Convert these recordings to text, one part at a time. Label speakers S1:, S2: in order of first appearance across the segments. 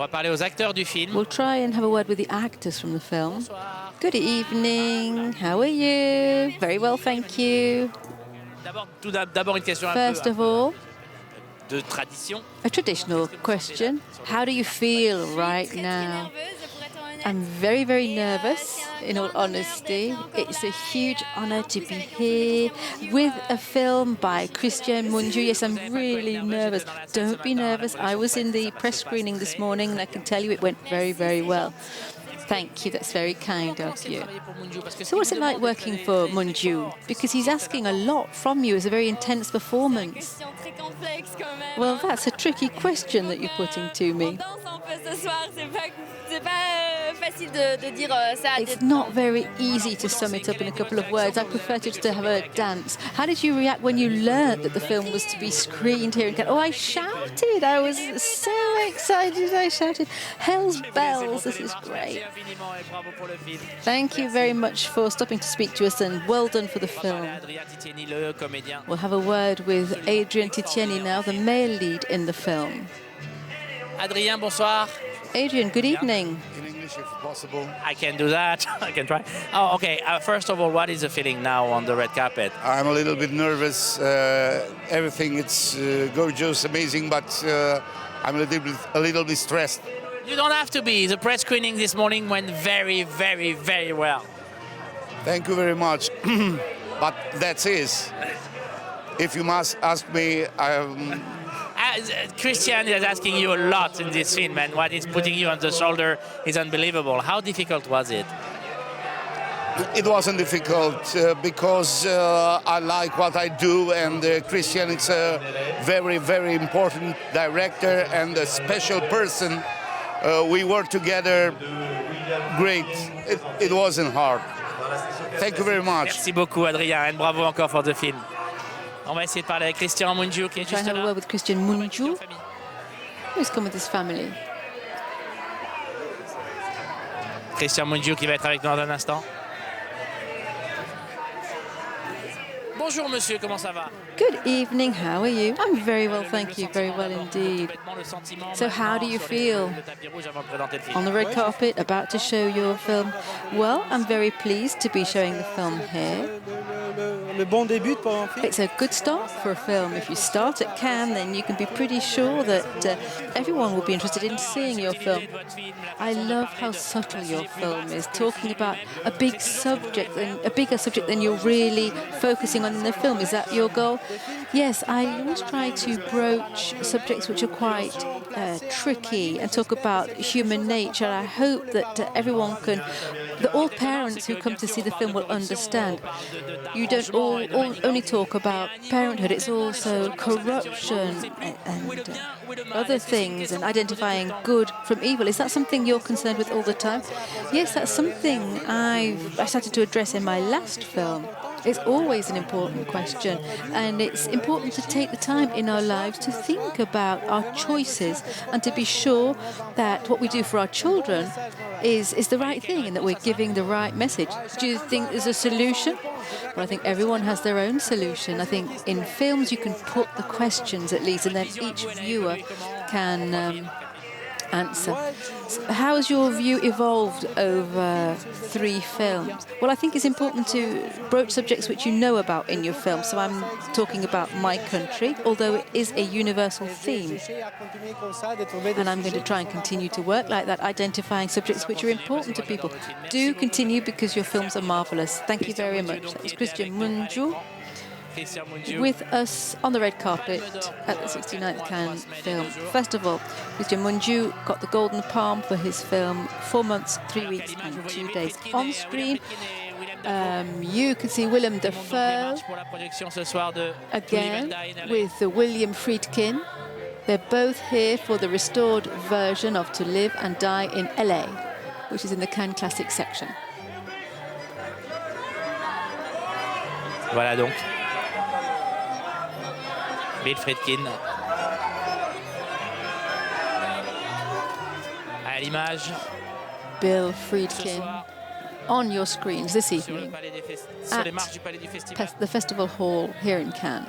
S1: va parler aux acteurs du film.
S2: We'll try and have a word with the actors from the film. Good evening. How are you? Very well, thank you.
S1: D'abord une question
S2: First of all,
S1: de tradition.
S2: a traditional question. How do you feel right now? I'm very, very nervous, in all honesty. It's a huge honor to be here with a film by Cristian Mungiu. Yes, I'm really nervous. Don't be nervous. I was in the press screening this morning, and I can tell you it went very, very well. Thank you. That's very kind of you. So what's it like working for Mungiu? Because he's asking a lot from you. It's a very intense performance. Well, that's a tricky question that you're putting to me. It's not very easy to sum it up in a couple of words. I prefer just to have a dance. How did you react when you learned that the film was to be screened here in Cannes? Oh, I shouted. I was so excited. I shouted, "Hell's bells, this is great." Thank you very much for stopping to speak to us, and well done for the film. We'll have a word with Adrian Titien now, the male lead in the film.
S1: Adrien, bonsoir.
S2: Adrian, good evening.
S3: In English, if possible.
S1: I can do that. I can try. Oh, okay. First of all, what is the feeling now on the red carpet?
S3: I'm a little bit nervous. Everything it's gorgeous, amazing, but I'm a little bit stressed.
S1: You don't have to be. The press screening this morning went very, very, very well.
S3: Thank you very much. But that's it. If you must ask me,
S1: Cristian is asking you a lot in this film, and what he's putting you on the shoulder is unbelievable. How difficult was it?
S3: It wasn't difficult because I like what I do, and Cristian is a very, very important director and a special person. We work together great. It wasn't hard. Thank you very much.
S1: Merci beaucoup, Adrien, and bravo encore for the film. On va essayer de parler avec Cristian Mungiu qui est
S2: Try and
S1: juste
S2: have a
S1: là.
S2: word with Cristian Mungiu. Who's come with his family?
S1: Cristian Mungiu qui va être avec nous dans un instant. Bonjour monsieur, comment ça va?
S2: Good evening, how are you? I'm very well, thank you, very well indeed. So how do you feel on the red carpet, about to show your film? Well, I'm very pleased to be showing the film here. It's a good start for a film. If you start at Cannes, then you can be pretty sure that everyone will be interested in seeing your film. I love how subtle your film is, talking about a big subject, a bigger subject than you're really focusing on in the film. Is that your goal? Yes, I always try to broach subjects which are quite tricky and talk about human nature. I hope that everyone can, that all parents who come to see the film will understand. You don't only talk about parenthood, it's also corruption and other things, and identifying good from evil. Is that something you're concerned with all the time? Yes, that's something I started to address in my last film. It's always an important question, and it's important to take the time in our lives to think about our choices and to be sure that what we do for our children is the right thing and that we're giving the right message. Do you think there's a solution? Well, I think everyone has their own solution. I think in films you can put the questions at least, and then each viewer can answer. So how has your view evolved over 3 films? Well, I think it's important to broach subjects which you know about in your film. So I'm talking about my country, although it is a universal theme. And I'm going to try and continue to work like that, identifying subjects which are important to people. Do continue, because your films are marvelous. Thank you very much. That was Cristian Mungiu with us on the red carpet at the 69th Cannes Film Festival. Cristian Mungiu got the Golden Palm for his film 4 months, 3 weeks and 2 days. On screen, you can see Willem Dafoe again with William Friedkin. They're both here for the restored version of To Live and Die in LA, which is in the Cannes Classic section.
S1: Voilà donc. Bill Friedkin. À l'image.
S2: Bill Friedkin on your screens this evening at the Festival Hall here in Cannes.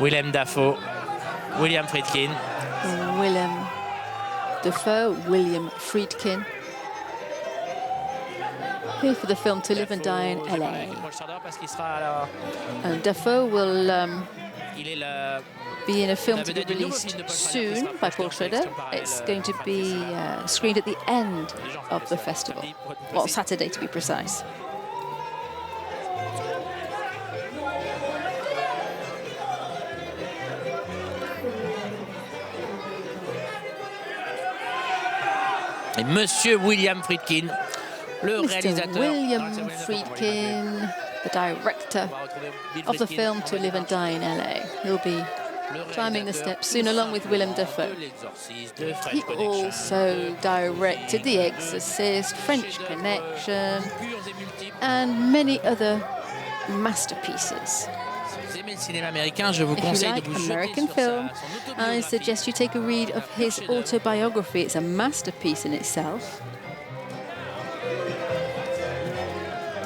S1: Willem Dafoe William Friedkin.
S2: Willem Dafoe, William Friedkin. Here for the film To Live and Die in LA. And Dafoe will be in a film to be released soon by Paul Schrader. It's going to be screened at the end of the festival, well, Saturday to be precise.
S1: Et Monsieur William Friedkin, le réalisateur.
S2: William Friedkin, the director of the film To Live and Die in LA. He'll be climbing the steps soon along with Willem Dafoe. He also directed The Exorcist, French Connection, and many other masterpieces. If you like American film, I suggest you take a read of his autobiography. It's a masterpiece in itself.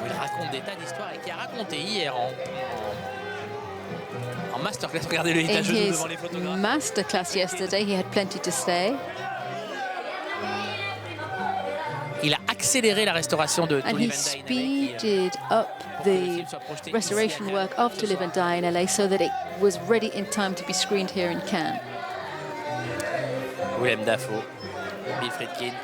S1: Il raconte des tas d'histoires et qui a raconté hier en masterclass. Regardez-le, il est à genoux devant les photographes.
S2: Masterclass yesterday, he had plenty to say.
S1: Il a accéléré la restauration de
S2: And he speeded up the restoration work of To Live and Die in LA so that it was ready in time to be screened here in Cannes.
S1: Willem Dafoe, Bill Friedkin.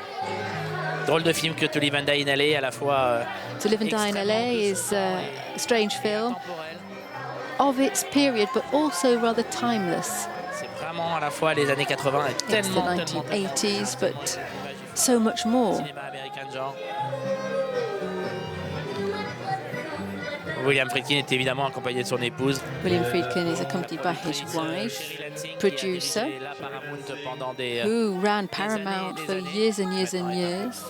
S1: Drôle de film que To Live and Die in LA, à la fois.
S2: To Live and Die in LA is a strange film of its period, but also rather timeless.
S1: C'est vraiment à la fois les années 80 et tellement,
S2: it's the 1980s, but so much more.
S1: Cinéma américain de genre. William Friedkin est évidemment accompagné de son épouse.
S2: William Friedkin is accompanied by his wife, producer, who ran Paramount for years and years and years.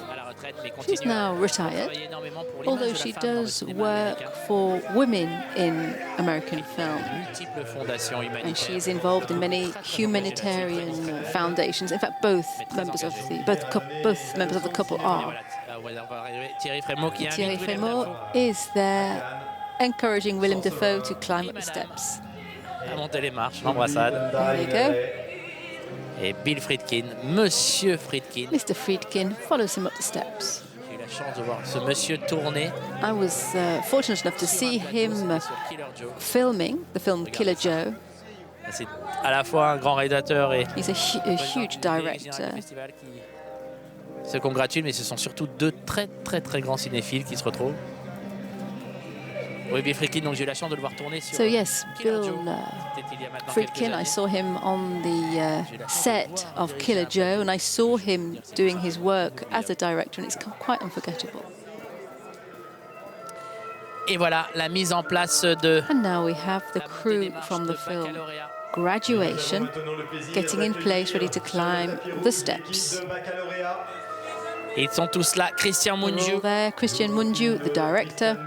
S2: She's now retired, although she does work for women in American film. And she's involved in many humanitarian foundations. In fact, both members of the couple are. Thierry Frémaux is there, encouraging Willem Dafoe to climb up the steps.
S1: À monter les marches, l'embrassade.
S2: There you go.
S1: Et Bill Friedkin, Monsieur Friedkin.
S2: Mr. Friedkin follows him up the steps.
S1: J'ai eu la chance de voir ce monsieur tourner.
S2: I was fortunate enough to see him filming the film Killer Joe.
S1: C'est à la fois un grand réalisateur et
S2: He's a huge director.
S1: Se congratulent, mais ce sont surtout deux très grands cinéphiles qui se retrouvent. Oui, Bill Friedkin, donc j'ai eu la chance de le voir tourner sur
S2: So yes, Bill Friedkin, I
S1: années.
S2: saw him on the set of Killer Joe, and I saw him doing his work as a director, and it's quite unforgettable.
S1: Et voilà la mise en place de
S2: And now we have the crew from the film Graduation getting in place, ready to climb the steps.
S1: Et ils sont tous là. Cristian
S2: They're all
S1: Mungiu,
S2: there. Cristian Mungiu, the director.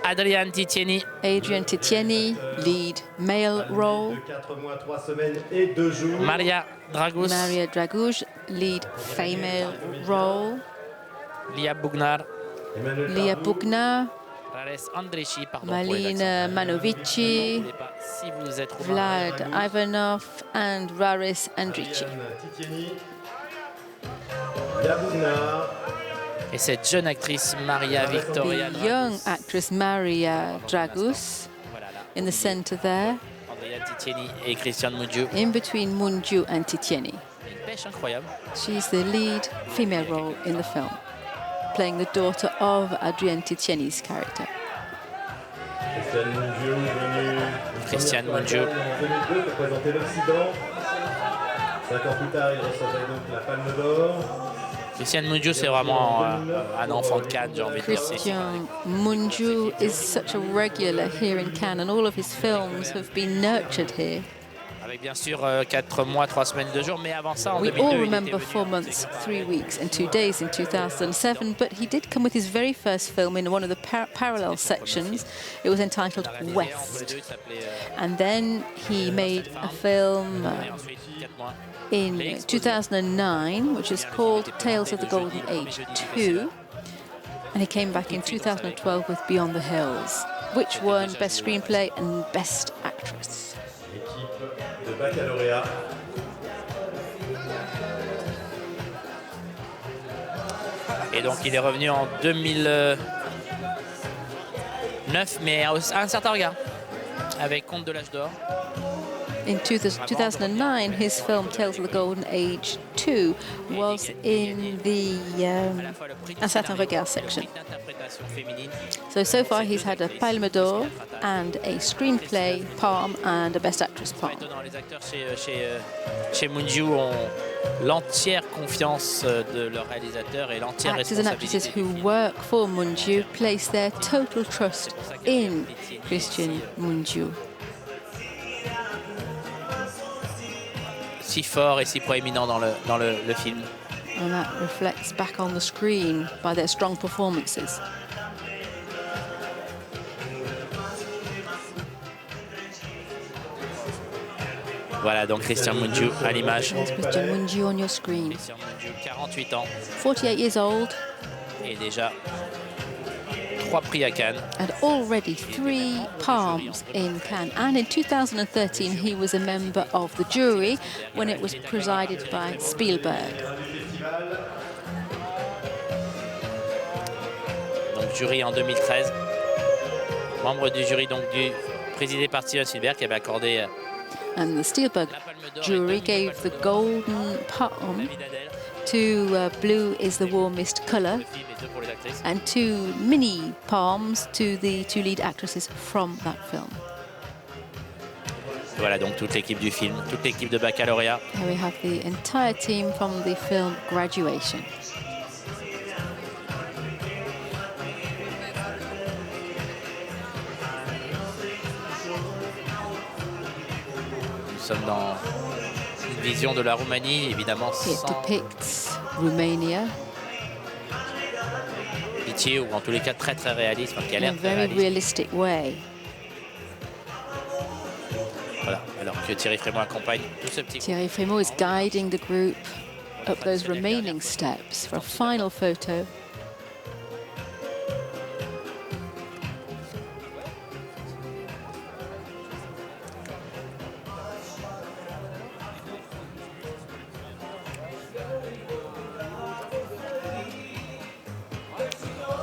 S1: Adrian Titieni,
S2: Adrian Titieni, lead male role.
S1: Maria Dragus,
S2: Maria Dragus, lead female role.
S1: Lia Bugnar,
S2: Lia Bugnar,
S1: Andrici, pardon,
S2: Malina Manovici,
S1: si vous êtes
S2: Vlad Ivanov, and Raris Andrici.
S1: Et cette jeune actrice Maria Victoria
S2: The young actress Maria Dragus in the center there,
S1: Andrea Titieni et Cristian Mungiu.
S2: in between Mungiu and Titieni.
S1: Une pêche incroyable.
S2: She's the lead female role in the film, playing the daughter of Adrian Titieni's character.
S1: Cristian Mungiu.
S4: 5 ans plus tard, il recevait donc la Palme d'Or.
S1: Cristian Mungiu, c'est vraiment un enfant de Cannes, j'ai envie de dire.
S2: Cristian Mungiu is such a regular here in Cannes, and all of his films have been nurtured here.
S1: Avec bien sûr 4 mois, 3 semaines, 2 jours, mais avant ça, en
S2: We
S1: 2002,
S2: all
S1: il
S2: remember
S1: était
S2: 4 months, 3 weeks, and 2 days in 2007, but he did come with his very first film in one of the parallel sections. It was entitled West. And then he made a film in 2009, which is called Tales of the Golden Age 2. And he came back in 2012 with Beyond the Hills, which won Best Screenplay and Best Actress.
S4: BACALAUREAT.
S1: Et donc il est revenu en 2009, mais à un certain regard, avec Conte de l'âge d'or.
S2: In 2009, his film Tales of the Golden Age 2 was in the Un certain regard section. So far he's had a Palme d'Or and a Screenplay Palm and a Best Actress Palm.
S1: Les acteurs chez Mungiu ont l'entière confiance de leur réalisateur et l'entière
S2: Actors and actresses
S1: responsabilité.
S2: who work for Mungiu place their total trust in Cristian Mungiu.
S1: Si fort et si proéminent dans le film.
S2: And that reflects back on the screen by their strong performances.
S1: Voilà donc Cristian Mungiu à l'image.
S2: There's Cristian Mungiu on your screen.
S1: Cristian Mungiu, 48 ans
S2: 48 years old
S1: et déjà 3 prix à Cannes.
S2: and already 3 palms in Cannes. And in 2013, he was a member of the jury when it was presided by Spielberg.
S1: Donc jury en 2013. Membre du jury donc présidé par Steven Spielberg qui avait accordé
S2: And the Spielberg
S1: la Palme d'Or
S2: jury gave the golden palm to Blue is the Warmest Color
S1: le film et 2 pour les actrices.
S2: and 2 mini palms to the 2 lead actresses from that film.
S1: Voilà donc toute l'équipe du film, toute l'équipe de BACALAUREAT.
S2: Here we have the entire team from the film Graduation.
S1: Nous sommes dans une vision de la Roumanie, évidemment
S2: It
S1: sans
S2: depicts Romania
S1: pitié ou en tous les cas très très réaliste, enfin, qui a
S2: in a
S1: l'air très
S2: very
S1: réaliste.
S2: realistic way.
S1: Voilà, alors que Thierry Frémaux accompagne tout ce petit groupe.
S2: Thierry Frémaux is guiding the group up those remaining steps for a final photo.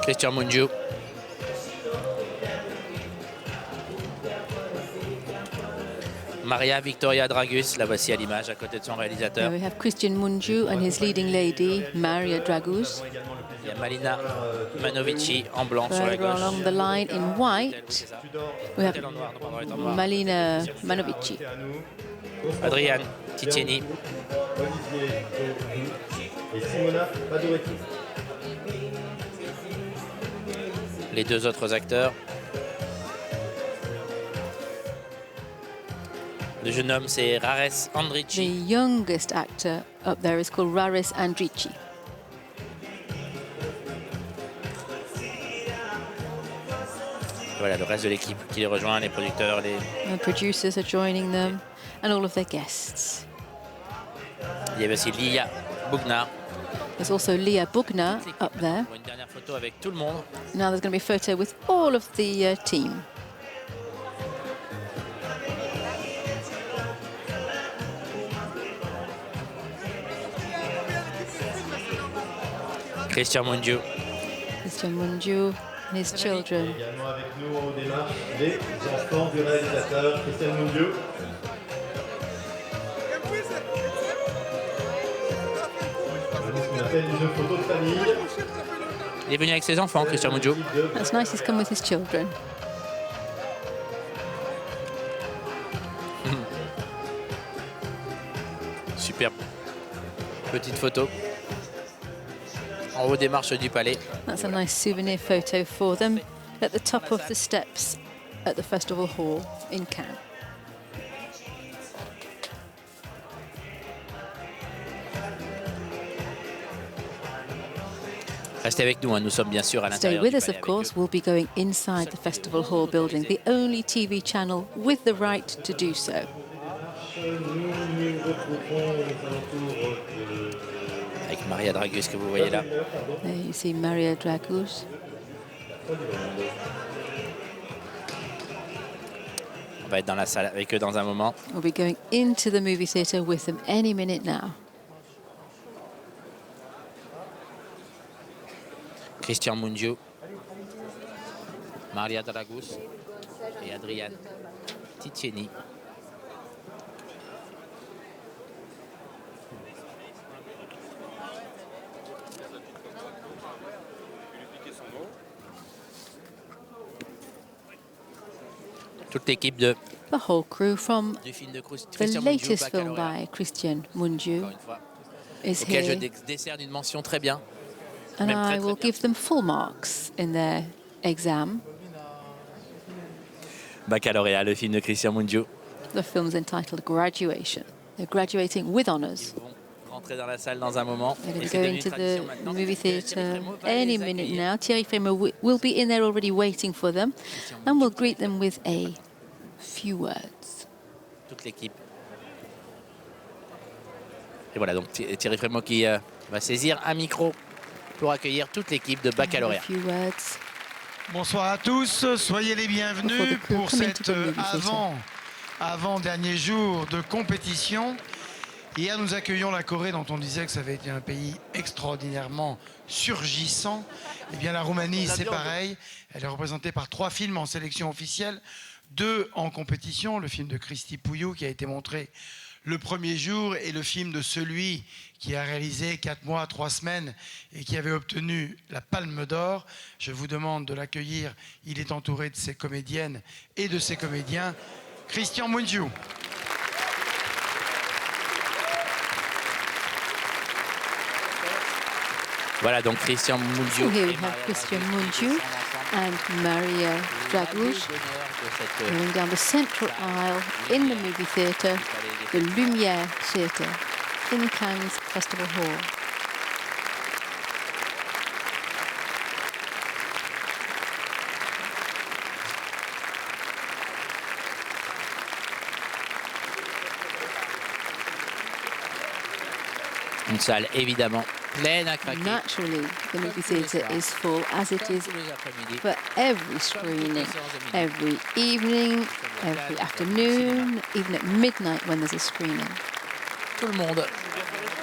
S1: Cristian Mungiu. Maria Victoria Dragus, la voici à l'image à côté de son réalisateur.
S2: Here we have Cristian Mungiu and his leading lady, Maria Dragus.
S1: Il y a Malina Manovici en blanc sur la
S2: Further
S1: gauche.
S2: along the line in white, we have
S1: Elle en noir, non, pardon, elle est en noir.
S2: Malina Manovici.
S1: Adrian Titieni.
S4: Olivier et Simona Padoretti.
S1: Les 2 autres acteurs. Le jeune homme, c'est Rares
S2: The
S1: Andrici.
S2: youngest actor up there is called Rares Andrici.
S1: Voilà, le reste de l'équipe qui les rejoint, les producteurs,
S2: The producers are joining them and all of their guests.
S1: il y avait aussi Lia Bugna.
S2: There's also Leah Bugner up there.
S1: Pour une dernière photo avec tout le monde.
S2: Now there's going to be a photo with all of the team.
S1: Cristian Mungiu.
S2: Cristian Mungiu and his children.
S4: Également avec nous en démarche les enfants du réalisateur Cristian Mungiu. Ce qu'on appelle une photo de famille.
S1: Il est venu avec ses enfants, Cristian Mungiu.
S2: That's nice, he's come with his children.
S1: Superbe. Petite photo. En haut des marches du palais.
S2: That's a nice souvenir photo for them at the top of the steps at the festival hall in Cannes.
S1: Restez avec nous, hein. Nous sommes bien sûr à
S2: Stay
S1: l'intérieur
S2: with
S1: du
S2: us,
S1: palais
S2: of
S1: avec
S2: course.
S1: eux.
S2: We'll be going inside the festival hall building, the only TV channel with the right to do so.
S4: Nous retrouvons aux alentours de
S1: Avec Maria Dragus que vous voyez là.
S2: There you see Maria Dragus.
S1: va être dans la salle avec eux dans un moment.
S2: We'll be going into the movie theatre with them any minute now.
S1: Cristian Mungiu, Dragus et Adrian Titieni. Toute l'équipe
S2: The whole crew from
S1: du film de
S2: the
S1: Cristian Mungiu,
S2: latest film
S1: BACALAUREAT,
S2: by Cristian Mungiu
S1: encore une fois,
S2: is
S1: auquel je
S2: here,
S1: décerne une mention très bien.
S2: and
S1: même très,
S2: I
S1: très
S2: will
S1: bien.
S2: give them full marks in their exam.
S1: BACALAUREAT, le film de Cristian Mungiu.
S2: The film's entitled Graduation. They're graduating with honours.
S1: Ils vont rentrer dans la salle dans un moment.
S2: They're going
S1: Et
S2: to
S1: c'est
S2: go
S1: devenu
S2: into
S1: une tradition
S2: the
S1: maintenant.
S2: movie
S1: Thierry
S2: theatre
S1: Frémaux va
S2: any
S1: les
S2: minute
S1: accueillir.
S2: now. Thierry Frémaux will be in there already waiting for them, and we'll greet them with a few words.
S1: Toute l'équipe. Et voilà, donc Thierry Frémaux qui va saisir un micro pour accueillir toute l'équipe de
S2: A
S1: BACALAUREAT.
S2: few words.
S5: Bonsoir à tous, soyez les bienvenus pour cet avant-dernier jour de compétition. Hier, nous accueillions la Corée, dont on disait que ça avait été un pays extraordinairement surgissant. Eh bien, la Roumanie, c'est pareil. Elle est représentée par 3 films en sélection officielle, 2 en compétition. Le film de Cristi Pouillou, qui a été montré le premier jour, et le film de celui qui a réalisé 4 mois, 3 semaines et qui avait obtenu la Palme d'Or. Je vous demande de l'accueillir. Il est entouré de ses comédiennes et de ses comédiens. Cristian Mungiu.
S1: Voilà donc Cristian Mungiu.
S2: So here we
S1: et
S2: have
S1: Maria
S2: Cristian
S1: Dragus,
S2: Mungiu
S1: son enfant.
S2: and Maria Dragus going down the central aisle in the movie theatre, the Lumière Theatre in Cannes Festival Hall.
S1: Une salle évidemment pleine à craquer.
S2: Naturally, the movie theatre is full, as it is
S1: Tous les après-midi.
S2: for every screening, every evening, every afternoon, even at midnight when there's a screening.
S1: Tout le monde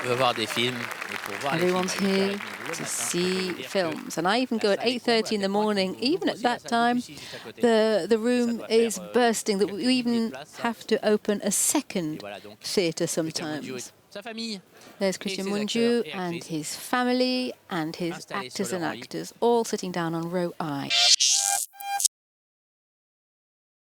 S1: veut voir des films. Et pour voir les
S2: Everyone's
S1: films à 8h30
S2: here
S1: le
S2: to
S1: matin,
S2: see
S1: ça veut dire
S2: films, and I even go at 8:30 in the morning. Even at that time,
S1: Manovici juste à côté.
S2: the room is bursting. That we even have to open a
S1: Et
S2: second
S1: voilà donc
S2: theatre
S1: Cristian Mungiu et
S2: sometimes.
S1: sa famille.
S2: There's Cristian Mungiu and his family and his actors and actors all sitting down on row I.